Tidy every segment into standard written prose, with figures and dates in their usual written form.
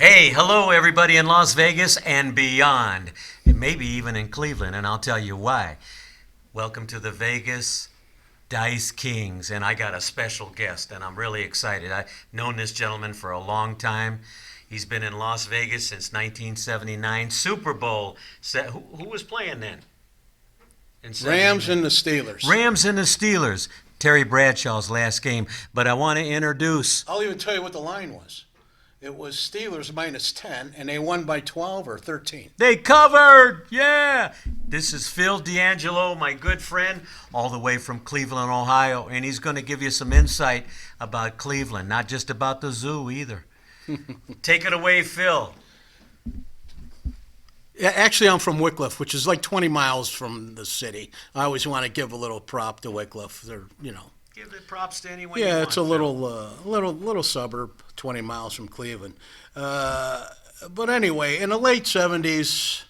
Hey, hello everybody in Las Vegas and beyond, and maybe even in Cleveland, and I'll tell you why. Welcome to the Vegas Dice Kings, and I got a special guest, and I'm really excited. I've known this gentleman for a long time. He's been in Las Vegas since 1979. Super Bowl. Who was playing then? In Rams 79? and the Steelers. Rams and the Steelers. Terry Bradshaw's last game. But I want to introduce. I'll even tell you what the line was. It was Steelers minus 10, and they won by 12 or 13. They covered! Yeah! This is Phil D'Angelo, my good friend, all the way from Cleveland, Ohio, and he's going to give you some insight about Cleveland, not just about the zoo either. Take it away, Phil. Yeah, actually, I'm from Wycliffe, which is like 20 miles from the city. I always want to give a little prop to Wycliffe. They're. Give the props to anyone you Yeah, want, it's a Phil. little suburb, 20 miles from Cleveland. But anyway, in the late 70s,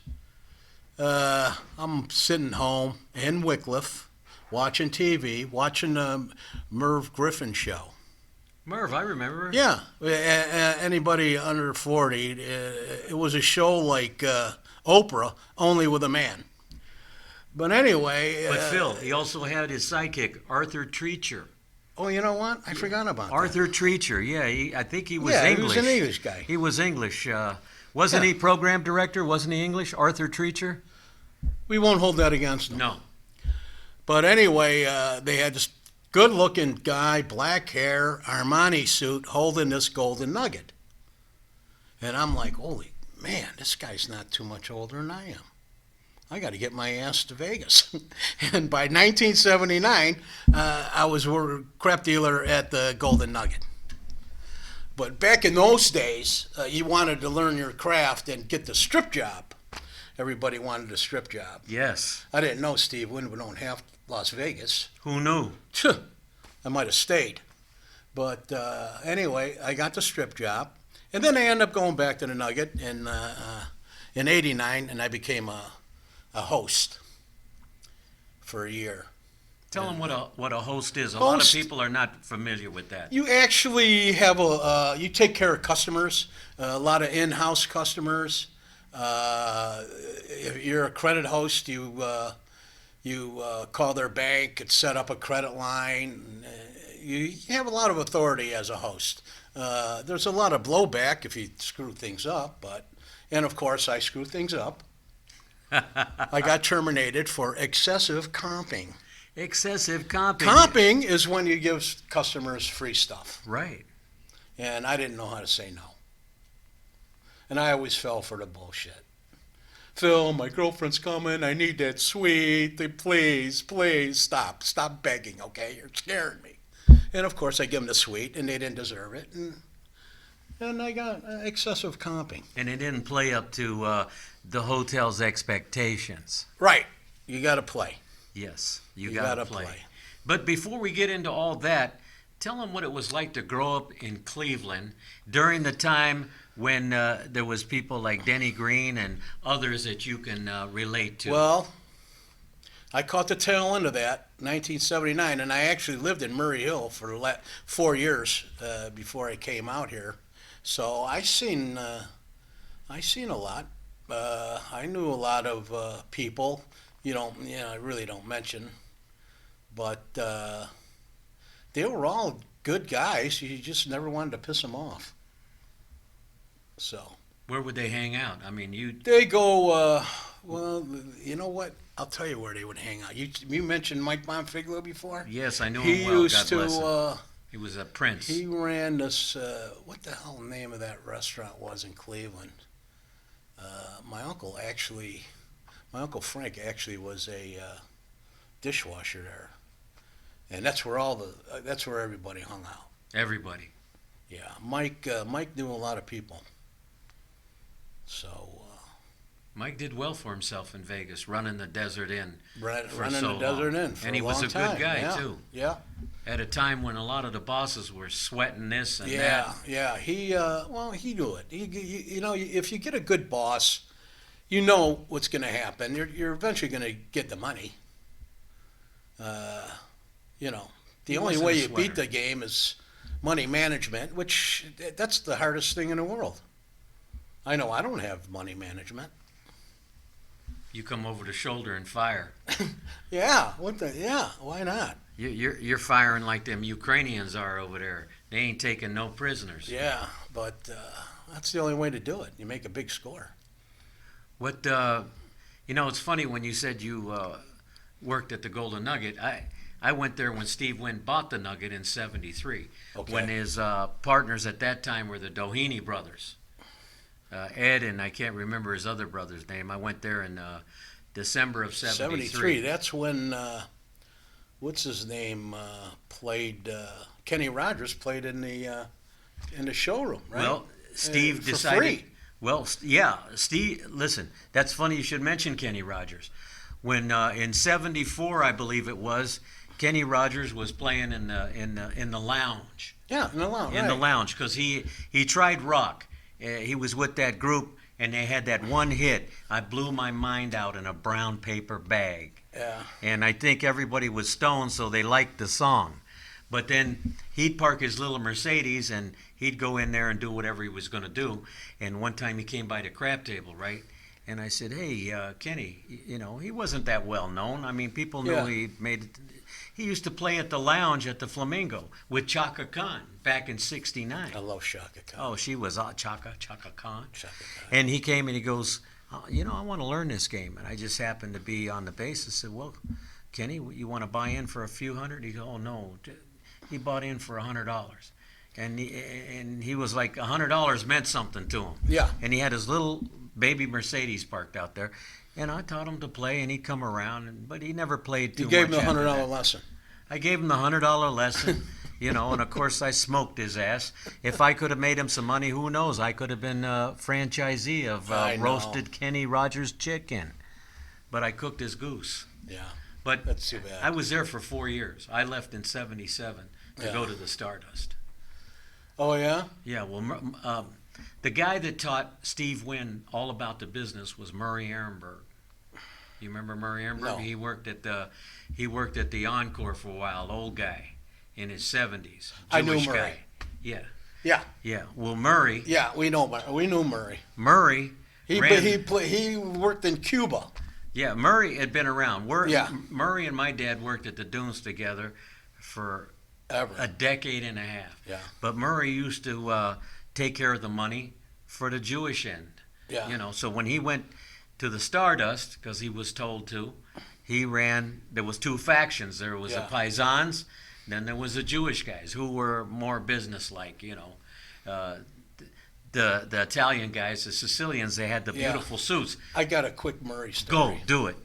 I'm sitting home in Wycliffe, watching TV, watching the Merv Griffin show. Merv, I remember. Yeah, anybody under 40, it was a show like Oprah, only with a man. But anyway. But Phil, he also had his sidekick, Arthur Treacher. Oh, you know what? I forgot about that. Arthur Treacher, yeah, I think he was Yeah, English. he was an English guy. He was English. Wasn't Yeah. he program director? Wasn't he English? Arthur Treacher? We won't hold that against him. No. But anyway, they had this good-looking guy, black hair, Armani suit, holding this golden nugget. And I'm like, holy man, this guy's not too much older than I am. I got to get my ass to Vegas. And by 1979, I was a crap dealer at the Golden Nugget. But back in those days, you wanted to learn your craft and get the strip job. Everybody wanted a strip job. Yes. I didn't know Steve Wynn would own half Las Vegas. Who knew? I might have stayed. But anyway, I got the strip job. And then I ended up going back to the Nugget in '89, and I became a host for a year. Tell them what a host is. A lot of Host- people are not familiar with that. You actually have you take care of customers, a lot of in-house customers. If you're a credit host, you call their bank and set up a credit line. You have a lot of authority as a host. There's a lot of blowback if you screw things up, and of course I screw things up. I got terminated for excessive comping. Excessive comping. Comping is when you give customers free stuff, Right. and I didn't know how to say no. And I always fell for the bullshit. Phil, my girlfriend's coming. I need that sweet. Please, stop begging, okay? You're scaring me. And of course, I give them the sweet, and they didn't deserve it, and I got excessive comping. And it didn't play up to the hotel's expectations. Right, you got to play. Yes, you You got to gotta play. play. But before we get into all that, tell them what it was like to grow up in Cleveland during the time when there was people like Denny Green and others that you can relate to. Well, I caught the tail end of that, 1979, and I actually lived in Murray Hill for 4 years before I came out here. So I seen a lot. I knew a lot of people. I really don't mention, but they were all good guys. You just never wanted to piss them off. So Where would they hang out? I mean, they go. Well, you know what? I'll tell you where they would hang out. You mentioned Mike Bonfiglio before. yes, I know He him well. used God to. bless him. He was a prince. He ran this. What the hell name of that restaurant was in Cleveland? My uncle Frank actually was a dishwasher there, and that's where everybody hung out. Everybody. Yeah, Mike knew a lot of people. So Mike did well for himself in Vegas, running the Desert Inn. running so the Desert long. Inn for And he a was long a good time. guy, Yeah, too. Yeah. At a time when a lot of the bosses were sweating this and Yeah, that. yeah. He knew it. If you get a good boss, you know what's going to happen. You're eventually going to get the money. The He only wasn't way a you beat sweater. the game is money management, which that's the hardest thing in the world. I know I don't have money management. You come over to shoulder and fire. Yeah, yeah, why not? You're firing like them Ukrainians are over there. They ain't taking no prisoners. Yeah, but that's the only way to do it. You make a big score. What it's funny when you said you worked at the Golden Nugget. I went there when Steve Wynn bought the Nugget in '73. Okay. When his partners at that time were the Doheny brothers, Ed, and I can't remember his other brother's name. I went there in December of '73. That's when what's his name played. Kenny Rogers played in the showroom, right? Well, Steve for decided. free. Well, yeah, Steve. Listen, that's funny. You should mention Kenny Rogers. When in '74, I believe it was, Kenny Rogers was playing in the lounge. Yeah, in the lounge. In the lounge, because he tried rock. He was with that group, and they had that one hit. I blew my mind out in a brown paper bag. Yeah. And I think everybody was stoned, so they liked the song. But then he'd park his little Mercedes, and he'd go in there and do whatever he was going to do. And one time he came by the crap table, right? And I said, "Hey, Kenny, he wasn't that well known. I mean, people knew Yeah. he made it. He used to play at the lounge at the Flamingo with Chaka Khan back in '69. I love Shaka Khan. Oh, she was Chaka Khan. Chaka Khan. And he came and he goes, I want to learn this game. And I just happened to be on the base. I said, well, Kenny, you want to buy in for a few hundred? He goes, oh, no. He bought in for $100. And he was like, $100 meant something to him. Yeah. And he had his little baby Mercedes parked out there. And I taught him to play, and he'd come around, but he never played too You much. gave him the after $100 that. lesson. I gave him the $100 lesson, and of course I smoked his ass. If I could have made him some money, who knows? I could have been a franchisee of I know. roasted Kenny Rogers chicken. But I cooked his goose. Yeah. But That's too bad. I was there for 4 years. I left in '77 to Yeah. go to the Stardust. Oh yeah. Yeah, well, the guy that taught Steve Wynn all about the business was Murray Ehrenberg. You remember Murray Ehrenberg? No. He worked at the Encore for a while. Old guy in his 70s. I knew Jewish Murray. guy. Yeah, Yeah. yeah. Well, Murray. Yeah. We knew Murray. Murray. He ran, he worked in Cuba. Yeah, Murray had been around. Yeah. Murray and my dad worked at the Dunes together for Ever. a decade and a half. Yeah. But Murray used to take care of the money for the Jewish end. Yeah. So when he went to the Stardust, because he was told to, there was two factions. There was Yeah. the Paisans, then there was the Jewish guys who were more businesslike, the Italian guys, the Sicilians, they had the Yeah. beautiful suits. I got a quick Murray story. Go, do it.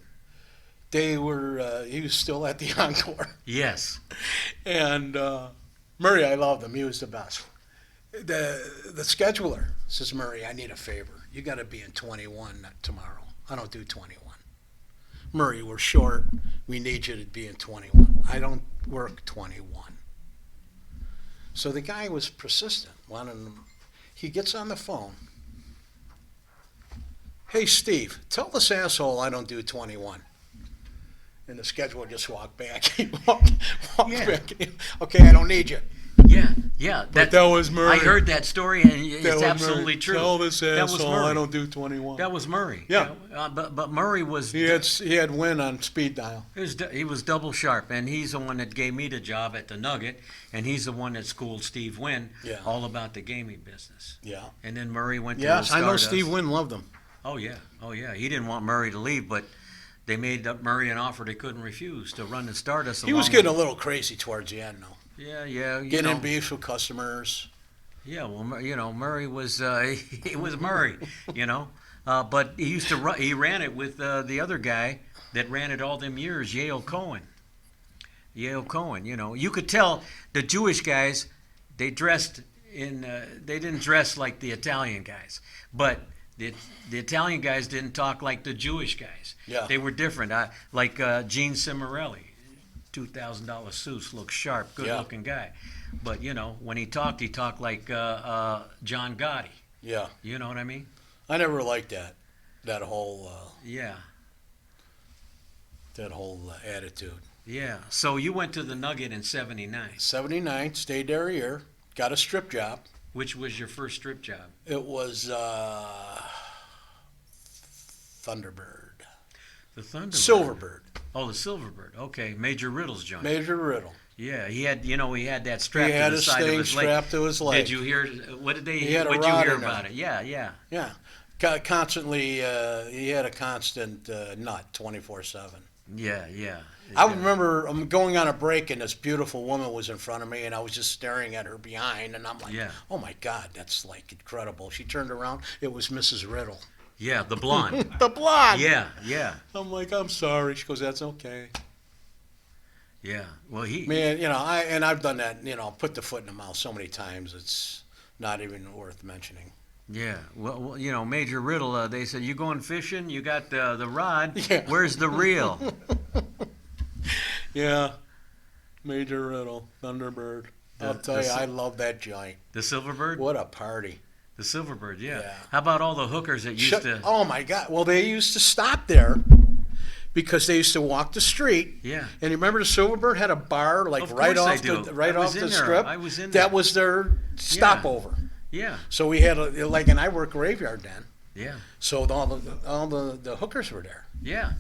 They were. He was still at the Encore, Yes. and Murray, I loved him. He was the best. The scheduler says, Murray, I need a favor. You got to be in 21 tomorrow. I don't do 21. Murray, we're short. We need you to be in 21. I don't work 21. So the guy was persistent. He gets on the phone. Hey, Steve, tell this asshole I don't do 21. And the scheduler just walked back. He walked Yeah. back. Okay, I don't need you. Yeah. But that was Murray. I heard that story, and it's That was absolutely Murray. true. Tell this That was asshole Murray. I don't do 21. That was Murray. Yeah. But Murray was He had Win on speed dial. he was double sharp, and he's the one that gave me the job at the Nugget, and he's the one that schooled Steve Wynn Yeah. all about the gaming business. Yeah. And then Murray went to Yes, the I know Stardust. Steve Wynn loved him. Oh yeah. He didn't want Murray to leave, but they made Murray an offer they couldn't refuse to run the Stardust. He was along getting a little crazy towards the end, though. Yeah. You Getting know, in beefs with customers. Yeah, well, Murray was he was Murray, but he used to he ran it with the other guy that ran it all them years, Yale Cohen. You could tell the Jewish guys they dressed they didn't dress like the Italian guys, but the Italian guys didn't talk like the Jewish guys. Yeah. They were different. Like Gene Cimarelli, $2,000 suits, looked sharp, good-looking guy. But, when he talked like John Gotti. Yeah. You know what I mean? I never liked that whole Yeah. attitude. Yeah. So you went to the Nugget in '79. 79, stayed there a year, got a strip job. Which was your first strip job? It was Thunderbird. The Thunderbird. Silverbird. Oh, the Silverbird. Okay, Major Riddle's joint. Major Riddle. Yeah, he had, he had that strapped He had to the his side of thing his leg. strapped to his leg. Did you hear? What did they? He had a What did you rod hear in there. about it? Yeah, yeah. Yeah. Constantly, he had a constant nut 24/7. Yeah, yeah. I remember going on a break and this beautiful woman was in front of me and I was just staring at her behind and I'm like, Yeah. oh my God, that's like incredible. She turned around, it was Mrs. Riddle. Yeah, the blonde. The blonde. Yeah, yeah, I'm like, I'm sorry. She goes, that's okay. yeah. Well, he. Man, I've done that, put the foot in the mouth so many times, it's not even worth mentioning. Yeah. Well, Major Riddle. They said, "You going fishing? You got the rod. Yeah. Where's the reel?" Yeah. Major Riddle, Thunderbird. I'll The- tell the you, Sil- I love that joint. The Silverbird. What a party. The Silverbird. Yeah. Yeah. How about all the hookers that used to? Oh my God! Well, they used to stop there because they used to walk the street. Yeah. And you remember the Silverbird had a bar like Of right course off they do. the right I was off in the there. strip. I was in That there. was their stopover. Yeah. So we had and I worked graveyard then. Yeah. So all the hookers were there. Yeah.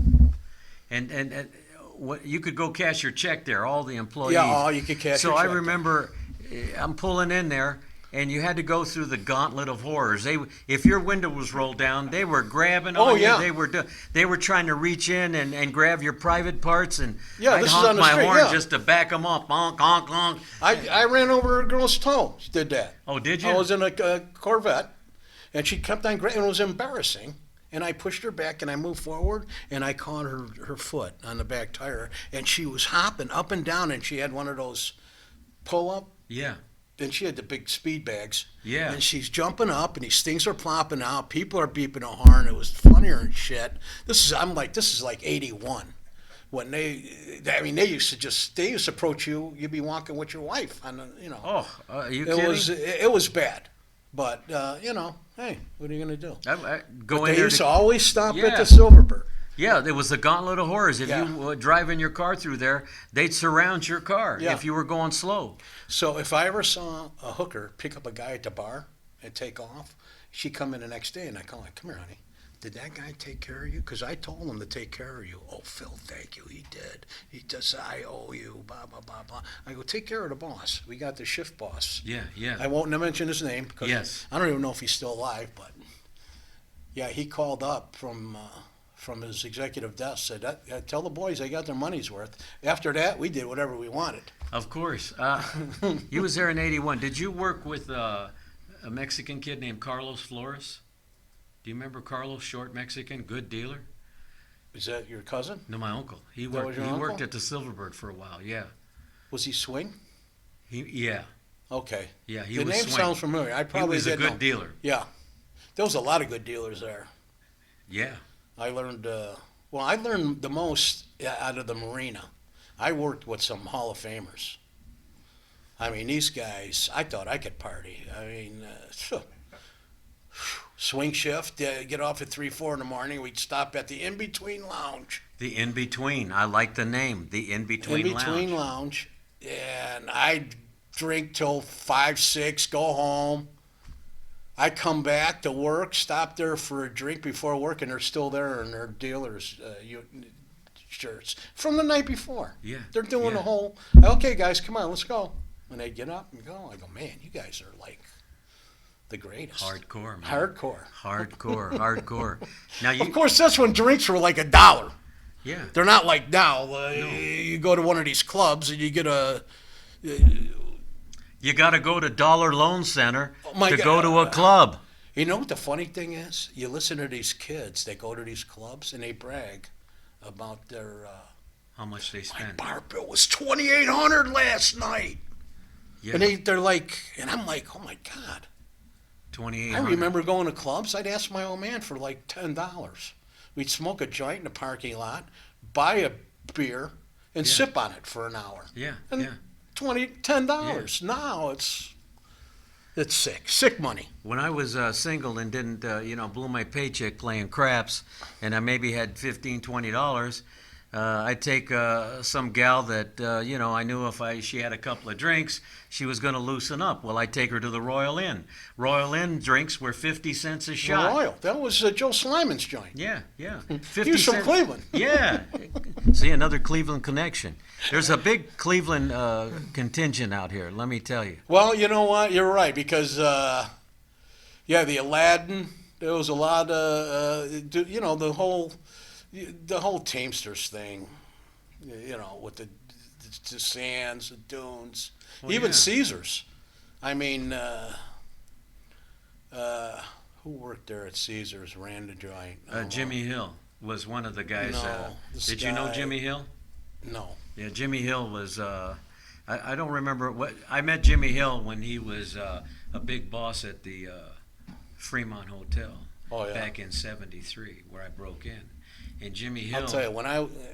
And what you could go cash your check there. All the employees. Yeah, you could cash So your I check. remember, I'm pulling in there, and you had to go through the gauntlet of horrors. If your window was rolled down, they were grabbing on you. yeah. They were trying to reach in and grab your private parts, and Yeah, I'd this is honk on the my street, horn yeah. just to back them up. Honk, honk, honk. I ran over a girl's toe. Did that. Oh, did you? I was in a Corvette, and she kept on and it was embarrassing. And I pushed her back, and I moved forward, and I caught her foot on the back tire, and she was hopping up and down, and she had one of those pull-up, Yeah. and she had the big speed bags. Yeah. And she's jumping up, and these things are plopping out. People are beeping a horn. It was funnier and shit. This is like 81. When they used to approach you. You'd be walking with your wife on Oh, are you It kidding? it was bad, but hey, what are you gonna do? I go But in they there used to to always stop Yeah. at the Silverbird. Yeah, there was the gauntlet of horrors. If Yeah. you were driving your car through there, they'd surround your car Yeah. if you were going slow. So if I ever saw a hooker pick up a guy at the bar and take off, she'd come in the next day, and I call her, come here, honey. Did that guy take care of you? Because I told him to take care of you. Oh, Phil, thank you. He did. He does. I owe you. Blah blah blah blah. I go, take care of the boss. We got the shift boss. Yeah, yeah. I won't mention his name because Yes. I don't even know if he's still alive. But yeah, he called up from his executive desk, said, "Tell the boys they got their money's worth." After that, we did whatever we wanted. Of course. You was there in '81. Did you work with a Mexican kid named Carlos Flores? Do you remember Carlos, short Mexican, good dealer? Is that your cousin? No, my uncle. He That was worked. your He worked uncle? at the Silverbird for a while. Yeah. Was he swing? Yeah. Okay. Yeah. He The was name swing. sounds familiar. I He probably was a did good know. dealer. Yeah, there was a lot of good dealers there. Yeah. I learned. I learned the most out of the marina. I worked with some Hall of Famers. I mean, these guys. I thought I could party. I mean, swing shift. Get off at 3-4 in the morning. We'd stop at the In Between Lounge. The in between. I like the name. The in between. In Between Lounge, and I'd drink till 5-6. Go home. I come back to work, stop there for a drink before work, and they're still there in their dealers' shirts from the night before. Yeah. They're doing yeah. the whole, okay, guys, come on, let's go. When they get up and go, I go, man, you guys are like the greatest. Hardcore, man. Hardcore. Hardcore. Hardcore. Now Of you. course, that's when drinks were like $1. Yeah. They're not like now. You go to one of these clubs and you get a. You got to go to Dollar Loan Center Oh, my to God. go to a club. You know what the funny thing is? You listen to these kids. They go to these clubs and they brag about their. How much they My spend. bar bill was $2,800 last night, Yeah. and they're like, and I'm like, oh my God. 2,800. I remember going to clubs. I'd ask my old man for like $10. We'd smoke a joint in the parking lot, buy a beer, and Yeah. sip on it for an hour. Yeah. And Yeah. $10. Now it's sick money. When I was single and didn't, blew my paycheck playing craps, and I maybe had $15, $20, I'd take some gal that I knew she had a couple of drinks, she was going to loosen up. Well, I'd take her to the Royal Inn. Royal Inn drinks were 50 cents a shot. Royal. That was Joe Slyman's joint. Yeah. 50 He was from cents. Cleveland. Yeah. See, another Cleveland connection. There's a big Cleveland contingent out here, let me tell you. Well, you know what? You're right because the Aladdin. There was a lot of the whole Teamsters thing. With the Sands, the Dunes, Well, even yeah. Caesars. I mean, who worked there at Caesars? Ran the joint. Jimmy Hill was one of the guys. No, this Did you know guy- Jimmy Hill? No. Yeah, Jimmy Hill was. I don't remember what. I met Jimmy Hill when he was a big boss at the Fremont Hotel Oh yeah. back in '73, where I broke in. And Jimmy Hill. I'll tell you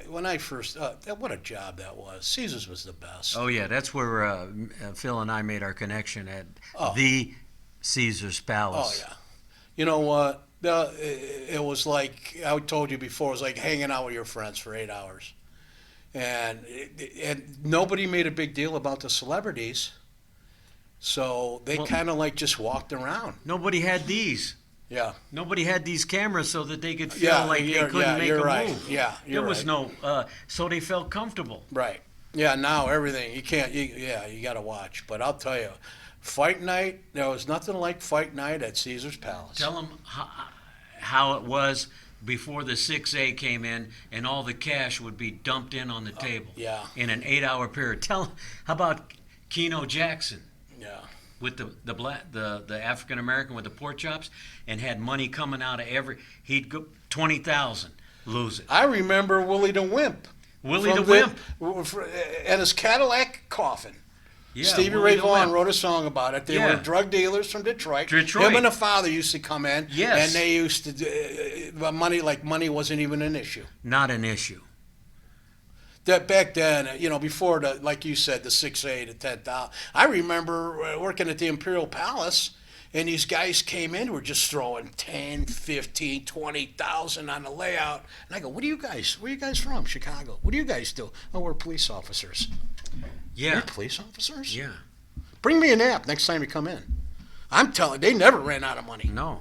when I first what a job that was. Caesars was the best. Oh yeah, that's where Phil and I made our connection at Oh. the Caesar's Oh Palace. yeah. You know what? It was like I told you before. It was like hanging out with your friends for 8 hours, and nobody made a big deal about the celebrities, so they Well- kind of like just walked around. Nobody had these. Yeah. Nobody had these cameras so that they could feel Yeah, like they you're- couldn't yeah, make you're a right. move. Yeah, There you're was right. no, so they felt comfortable. Right. Yeah. Now everything you can't. You got to watch. But I'll tell you, fight night. There was nothing like fight night at Caesar's Palace. Tell them how it was before the 6A came in and all the cash would be dumped in on the table yeah. in an 8-hour period. How about Keno Jackson Yeah. with the African American with the pork chops and had money coming out of he'd go 20,000, lose it. I remember Willie the Wimp. Willie the From Wimp. and his Cadillac coffin. Yeah, Stevie Willie Ray the Vaughan Wimp. wrote a song about it. They Yeah. were drug dealers from Detroit. Detroit. Him and the father used to come in. Yes. And they used to money wasn't even an issue. Not an issue. That back then, before like you said, the 6A to 10,000. I remember working at the Imperial Palace, and these guys came in, were just throwing 10, 15, 20,000 on the layout. And I go, where are you guys from? Chicago. What do you guys do? Oh, we're police officers. Yeah. You're police officers? Yeah. Bring me an app next time you come in. I'm telling they never ran out of money. No.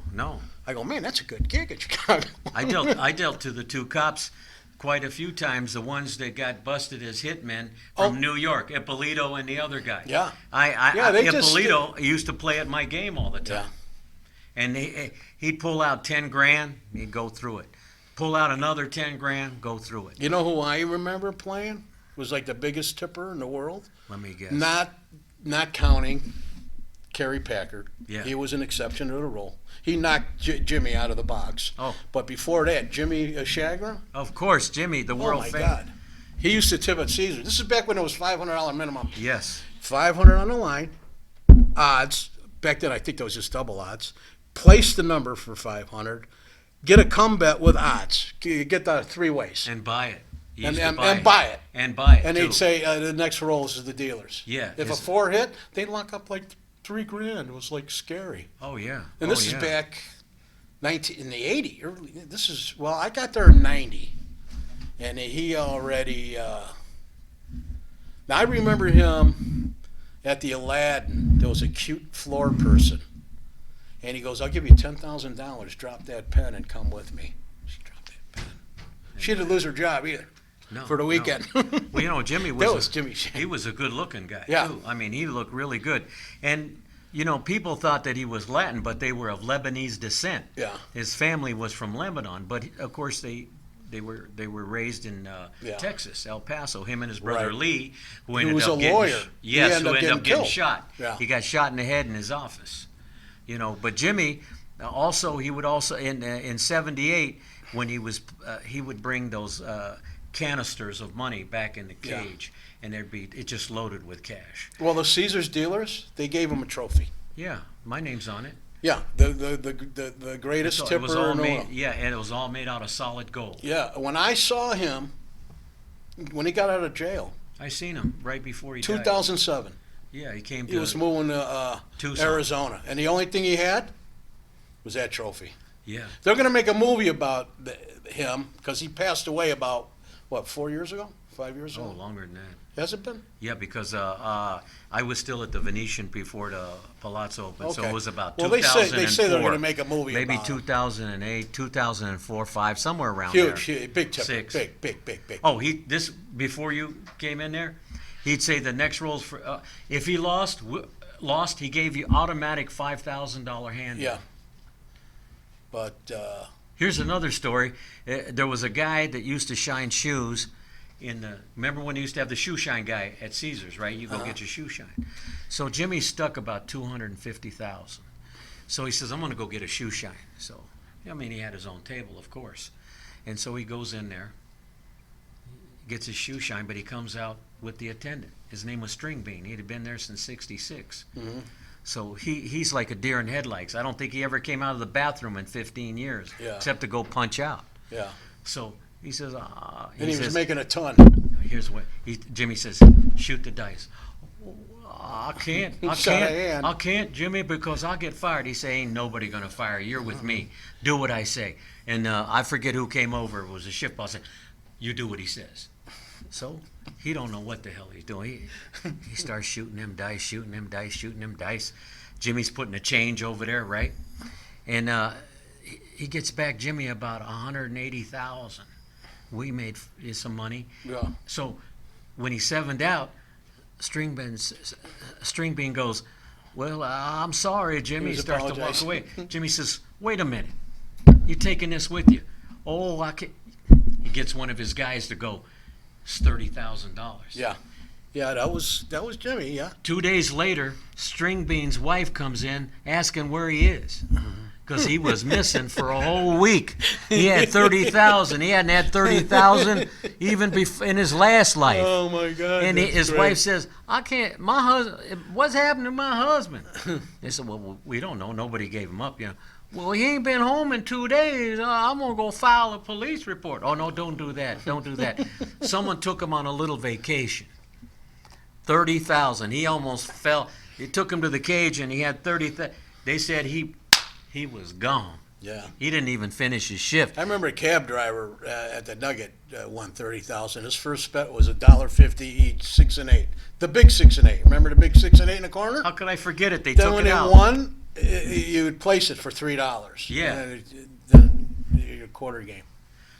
I go, man, that's a good gig at Chicago. I dealt to the two cops quite a few times, the ones that got busted as hitmen from New York, Ippolito and the other guy. Yeah. Ippolito used to play at my game all the time. Yeah. And he'd pull out 10 grand, he'd go through it. Pull out another 10 grand, go through it. You know who I remember playing? Was like the biggest tipper in the world. Let me guess. Not counting Kerry Packard. Yeah. He was an exception to the rule. He knocked Jimmy out of the box. Oh. But before that, Jimmy Shagler. Of course, Jimmy, the Oh world my famous. God. He used to tip at Caesar. This is back when it was $500 minimum. Yes. 500 on the line. Odds. Back then, I think that was just double odds. Place the number for 500. Get a come bet with odds. Get the three ways. And buy it. He And, used to and, buy and it. buy it. And buy it, And too. they'd say the next rolls is the dealers. Yeah, If a it's- 4 hit, they'd lock up like $3,000. It was like scary. Oh, yeah. And Oh, this is yeah. back in the 80s. I got there in 90. And he already, now I remember him at the Aladdin. There was a cute floor person. And he goes, I'll give you $10,000. Drop that pen and come with me. She dropped that pen. She didn't lose her job either No, for the no. weekend. Well, Jimmy That was was Jimmy Shea. he was a good-looking guy, Yeah. too. I mean, he looked really good. And, people thought that he was Latin, but they were of Lebanese descent. Yeah. His family was from Lebanon, but, of course, they were raised in Yeah. Texas, El Paso. Him and his brother Right. Lee, who Who ended was up a getting lawyer. He yes, ended who up ended up getting getting killed. shot. Yeah. He got shot in the head in his office. But Jimmy, he would also in '78 when he would bring those canisters of money back in the Yeah. cage, and it just loaded with cash. Well, the Caesars dealers, they gave him a trophy. Yeah, my name's on it. Yeah, the greatest So tipper it was all in the made. world. Yeah, and it was all made out of solid gold. Yeah, when I saw him, when he got out of jail, I seen him right before he died. 2007, Yeah, he came he to was moving to Tucson. Arizona, and the only thing he had was that trophy. Yeah, They're going to make a movie about him because he passed away about what, 4 years ago? 5 years Oh, ago? longer than that. Has it been? Yeah, because I was still at the Venetian before the Palazzo opened, so Okay. it was about Well, 2004. they say they're going to make a movie maybe about it. 2008, 2004, 5, somewhere around there. Huge, big tip, 6. big. Oh, this before you came in there, he'd say the next roll's for if he lost, he gave you automatic $5,000 hand. Yeah. But Here's another story. There was a guy that used to shine shoes remember when you used to have the shoe shine guy at Caesars, right? You go get your shoe shine. So Jimmy stuck about 250,000. So he says, I'm going to go get a shoe shine. So, I mean, he had his own table, of course. And so he goes in there, gets his shoe shine, but he comes out with the attendant. His name was String Bean. He had been there since '66. Mm-hmm. So he's like a deer in headlights. I don't think he ever came out of the bathroom in 15 years, Yeah. except to go punch out. yeah, So he says, and he was making a ton. here's what Jimmy says, shoot the dice. I can't, Shot a hand. I can't, Jimmy, because I'll get fired. He said, ain't nobody gonna fire you. You're with me. Do what I say. And I forget who came over. It was a shift boss. Said, you do what he says. So he don't know what the hell he's doing. He starts shooting them dice. Jimmy's putting a change over there, right? And he gets back Jimmy about 180,000. We made some money. Yeah. So when he sevened out, String Bean goes, well, I'm sorry, Jimmy. He was starts to walk apologizing. away. Jimmy says, wait a minute. You taking this with you? Oh, I can. He gets one of his guys to go, it's $30,000. Yeah, that was Jimmy. Yeah. 2 days later, String Bean's wife comes in asking where he is. Because he was missing for a whole week. He had 30,000. He hadn't had 30,000 even in his last life. Oh my God! And that's his great. wife says, I can't, my husband, what's happened to my husband? They said, well, we don't know. Nobody gave him up, Well, he ain't been home in 2 days. I'm going to go file a police report. Oh, no, don't do that. Don't do that. Someone took him on a little vacation. 30,000. He almost fell. They took him to the cage and he had 30,000. They said he was gone. Yeah. He didn't even finish his shift. I remember a cab driver at the Nugget won 30,000. His first bet was $1.50 each, 6 and 8. The big 6 and 8. Remember the big 6 and 8 in the corner? How could I forget it? They Then took when it it out. won, you would place it for $3. Yeah. And then your quarter game.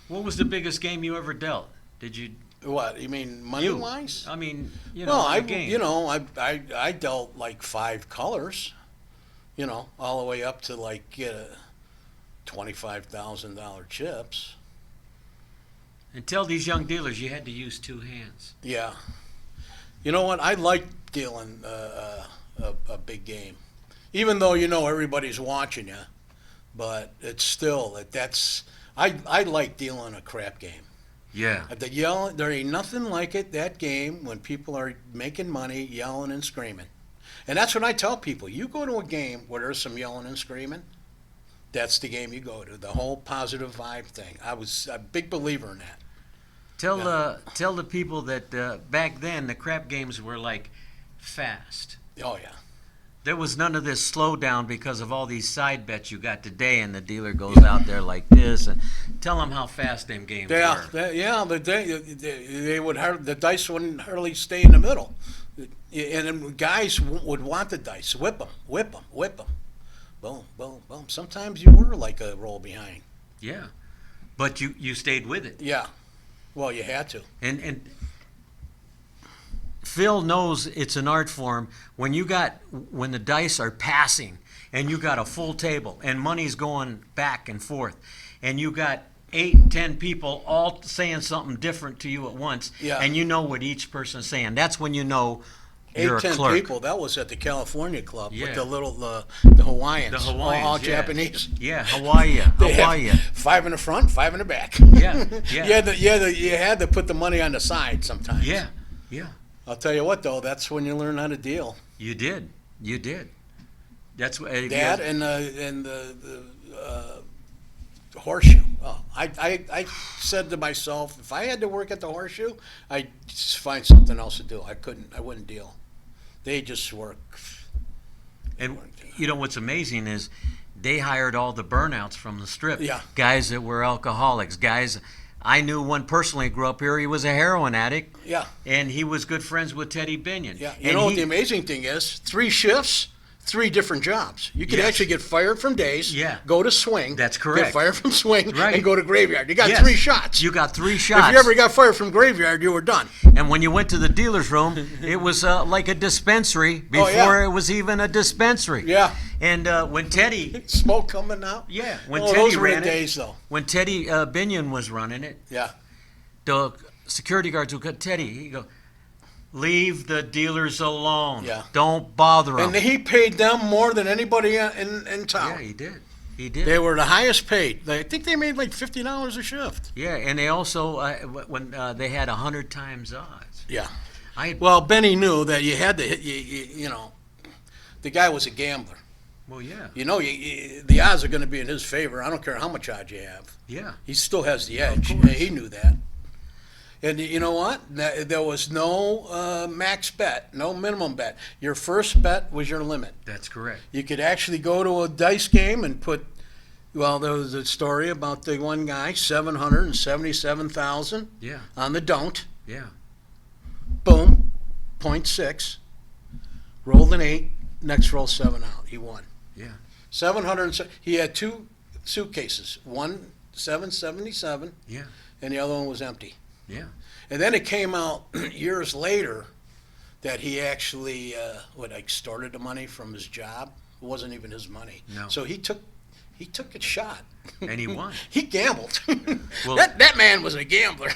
What was the biggest game you ever dealt? Did you? What you mean money wise? I mean, Well, the game. I dealt like 5 colors. All the way up to like $25,000 chips. And tell these young dealers you had to use 2 hands. Yeah. You know what? I like dealing a big game, even though everybody's watching you. But it's still I like dealing a crap game. Yeah. There ain't nothing like it, that game, when people are making money, yelling and screaming. And that's what I tell people. You go to a game where there's some yelling and screaming, that's the game you go to. The whole positive vibe thing. I was a big believer in that. Tell the people that back then the crap games were like fast. Oh, yeah. There was none of this slowdown because of all these side bets you got today, and the dealer goes out there like this. And tell them how fast them games were. The dice wouldn't hardly stay in the middle. And then guys would want the dice. Whip them. Boom, boom, boom. Sometimes you were like a roll behind. Yeah, but you stayed with it. Yeah. Well, you had to. And Phil knows it's an art form. When the dice are passing and you got a full table and money's going back and forth and you got 8, 10 people all saying something different to you at once, Yeah. and you know what each person's saying. That's when you know you're 8, 10 a clerk. people. That was at the California Club Yeah. with the Hawaiians. The Hawaiians, all yeah. Japanese. Yeah, Hawaii. They have 5 in the front, 5 in the back. Yeah, yeah. You had to put the money on the side sometimes. Yeah. I'll tell you what, though, that's when you learn how to deal. You did. That's what. That and the horseshoe. Oh, I said to myself, if I had to work at the horseshoe, I'd just find something else to do. I wouldn't deal. They just work. And what's amazing is they hired all the burnouts from the strip. Yeah. Guys that were alcoholics, guys. I knew one personally grew up here. He was a heroin addict, Yeah, and he was good friends with Teddy Binion. yeah. You And know what he- the amazing thing is? 3 shifts, 3 different jobs. You could Yes. actually get fired from days, Yeah. go to swing. That's correct. Get fired from swing, Right. and go to graveyard. You got Yes. 3 shots. You got 3 If shots. you ever got fired from graveyard, you were done. And when you went to the dealer's room, it was like a dispensary before Oh, yeah. it was even a dispensary. Yeah. And when Teddy, Smoke coming out. yeah, when Oh, Teddy those were ran the it, days, though. when Teddy Binion was running it, Yeah. the security guards would go, Teddy, he go, leave the dealers alone. Yeah. Don't bother them. And he paid them more than anybody in town. Yeah, he did. He did. They were the highest paid. I think they made like $50 a shift. Yeah, and they also when they had 100 times odds. Yeah. Well, Well, Benny knew that you had to hit. You know, the guy was a gambler. yeah, You know, the odds are going to be in his favor. I don't care how much odds you have. yeah. He still has the edge. course. He knew that. And you know what? There was no max bet, no minimum bet. Your first bet was your limit. That's correct. You could actually go to a dice game and put. Well, there was a story about the one guy, 777,000 Yeah, on the don't. yeah, Boom, .6. Rolled an 8. Next roll 7 out. He won. yeah. 700. He had 2 suitcases. One 777, Yeah, and the other one was empty. yeah. And then it came out years later that he actually extorted the money from his job. It wasn't even his money. No. So he took a shot. And he won. He gambled. Well- that man was a gambler.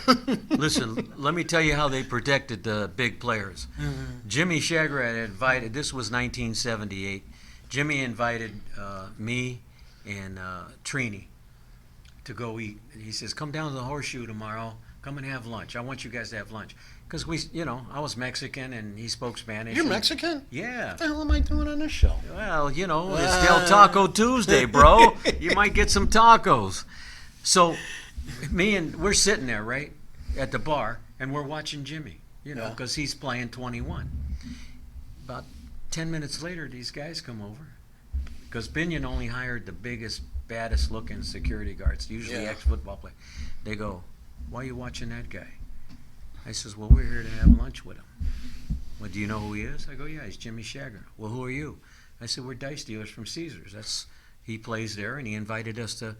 Listen, let me tell you how they protected the big players. Jimmy Shagger had invited, this was 1978, Jimmy invited me and Trini to go eat. He says, come down to the Horseshoe tomorrow, come and have lunch. I want you guys to have lunch. Because I was Mexican and he spoke Spanish. You're and- Mexican? Yeah. What the hell am I doing on this show? Well, it's Del Taco Tuesday, bro. You might get some tacos. So, we're sitting there, right, at the bar, and we're watching Jimmy, Yeah. because he's playing 21. About 10 minutes later, these guys come over, because Binion only hired the biggest, baddest looking security guards, usually Yeah. ex-football players. They go, why are you watching that guy? I says, well, we're here to have lunch with him. Well, do you know who he is? I go, yeah, he's Jimmy Shagger. Well, who are you? I said, we're dice dealers from Caesars. He plays there, and he invited us to.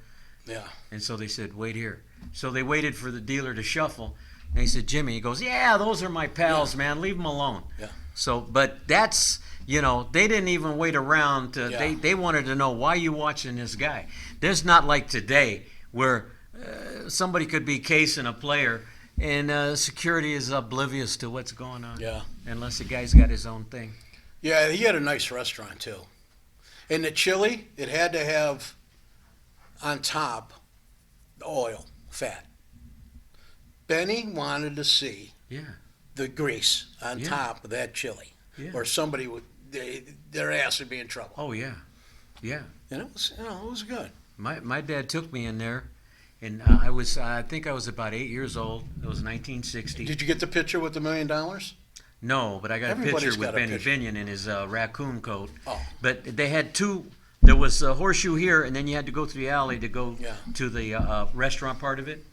Yeah. And so they said, wait here. So they waited for the dealer to shuffle. And they said, Jimmy. He goes, yeah, those are my pals, man. Leave them alone. Yeah. So, but that's, they didn't even wait around. They wanted to know, why you watching this guy? There's not like today where somebody could be casing a player and security is oblivious to what's going on. Yeah. Unless the guy's got his own thing. Yeah, he had a nice restaurant, too. And the chili, it had to have on top oil, fat. Benny wanted to see Yeah. the grease on Yeah. top of that chili. Yeah. Or somebody would, their ass would be in trouble. Oh, yeah. Yeah. And it was good. My dad took me in there, and I think I was about 8 years old. It was 1960. Did you get the picture with the $1 million? No, but I got Everybody's a picture with got a Benny picture. Binion in his raccoon coat. Oh. But they had 2. There was a Horseshoe here, and then you had to go through the alley to go Yeah. to the restaurant part of it.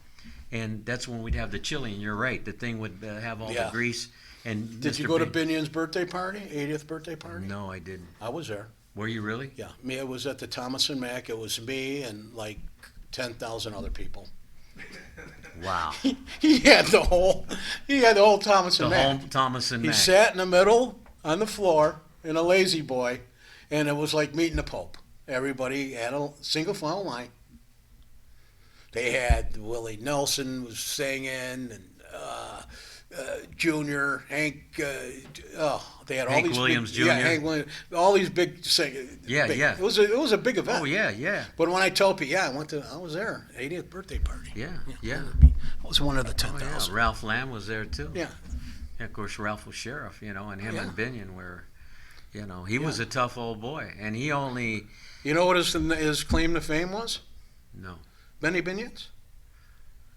And that's when we'd have the chili. And you're right, the thing would have all Yeah. the grease. And Did you Mr. go to Bin- Binion's birthday party, 80th birthday party? No, I didn't. I was there. Were you really? Yeah, it was at the Thomas and Mack. It was me and like 10,000 other people. Wow. He had the whole Thomas The and Mack. home Thomas and He Mack. sat in the middle on the floor in a lazy boy, and it was like meeting the Pope. Everybody had a single file line. They had Willie Nelson was singing, and Junior, Hank. They had all Hank these Williams big, Yeah, Jr.. Hank Williams. All these big singers. Yeah, yeah. It was a big event. Oh, yeah, yeah. But when I told people, I was there, 80th birthday party. Yeah, yeah. I was one of the Oh, yeah. 10,000. Ralph Lamb was there, too. Yeah. Yeah, of course, Ralph was sheriff, and him Yeah. and Binion were, he was a tough old boy. And he only, You know what his claim to fame was? no, Benny Binion's?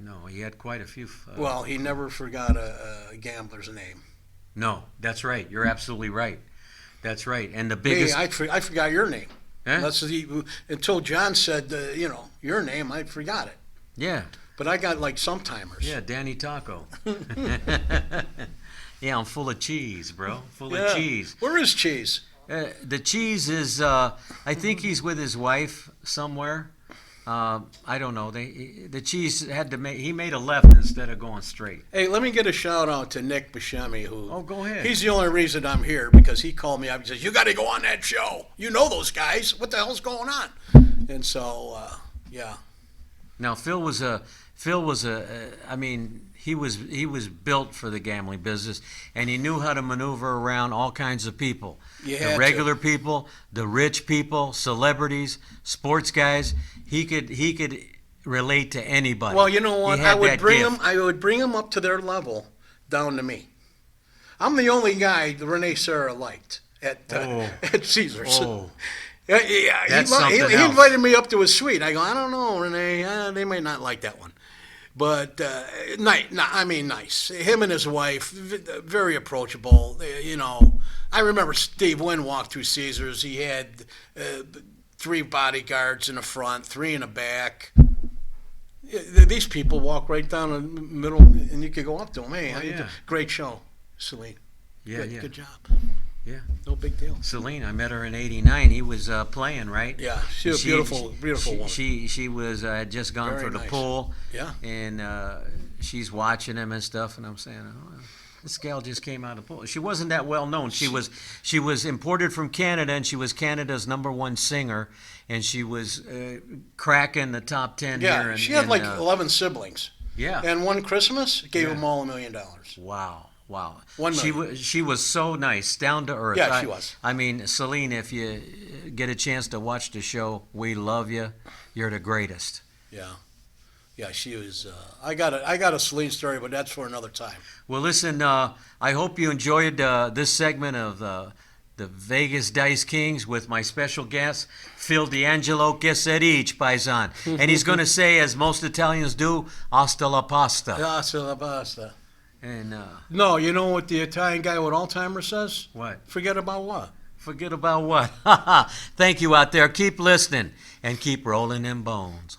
no, he had quite a few. Well, he never forgot a gambler's name. No, that's right. You're absolutely right. That's right. And the Me, biggest, I forgot your name. Eh? Until John said, your name, I forgot it. yeah, but I got like some timers. Yeah, Danny Taco. Yeah, I'm full of cheese, bro. Full Yeah. of cheese. Where is Cheese? The cheese is, I think he's with his wife somewhere. I don't know. The cheese had to make, he made a left instead of going straight. Hey, let me get a shout out to Nick Buscemi, who. Oh, go ahead. He's the only reason I'm here because he called me up. He says, "You got to go on that show. You know those guys. What the hell's going on?" And so, yeah. Now, Phil was I mean, he was built for the gambling business, and he knew how to maneuver around all kinds of people. You The had to. regular people, the rich people, celebrities, sports guys. He could relate to anybody. Well, you know what? He had I would that bring gift. them. I would bring them up to their level, down to me. I'm the only guy that Renee Serra liked at at Caesars. Oh. Yeah, yeah, That's he something else. invited me up to his suite. I go, I don't know, Renee. They might not like that one. But nice. Him and his wife, very approachable. You know, I remember Steve Wynn walked through Caesars. He had 3 bodyguards in the front, 3 in the back. These people walk right down the middle, and you could go up to them. Hey, how you yeah. doing? Great show, Celine. Yeah, Good, yeah. good job. Yeah. No big deal. Celine, I met her in '89. He was playing, right? Yeah, she was a beautiful woman. She was had just gone Very for the nice. pool. Yeah. And she's watching him and stuff, and I'm saying, oh, this gal just came out of the pool. She wasn't that well known. She was imported from Canada, and she was Canada's #1 singer, and she was cracking the top 10 Yeah, here. she had like 11 siblings. Yeah. And one Christmas gave Yeah. them all $1 million. Wow. $1 million. She was so nice, down to earth. Yeah, she was. I mean, Celine, if you get a chance to watch the show, we love you. You're the greatest. Yeah. Yeah, she was. I got a Celine story, but that's for another time. Well, listen, I hope you enjoyed this segment of the Vegas Dice Kings with my special guest, Phil D'Angelo. Que se dice, paisan? And he's going to say, as most Italians do, hasta la pasta. Hasta la pasta. And No, you know what the Italian guy with Alzheimer's says? what? Forget about what? Forget about what? Thank you out there. Keep listening and keep rolling them bones.